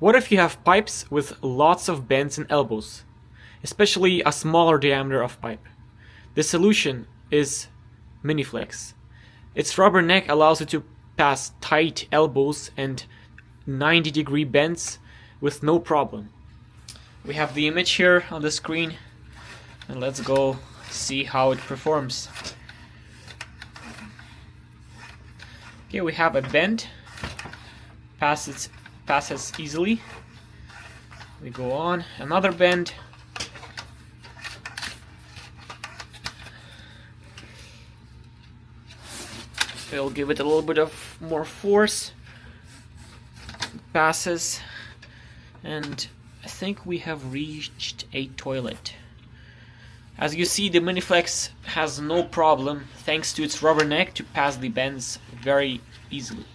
What if you have pipes with lots of bends and elbows, especially a smaller diameter of pipe? The solution is MiniFlex. Its rubber neck allows you to pass tight elbows and 90-degree bends with no problem. We have the image here on the screen, and let's go see how it performs. Okay, we have a bend, passes easily. We go on, another bend. We'll give it a little bit of more force. Passes, and I think we have reached a toilet. As you see, the MiniFlex has no problem thanks to its rubber neck to pass the bends very easily.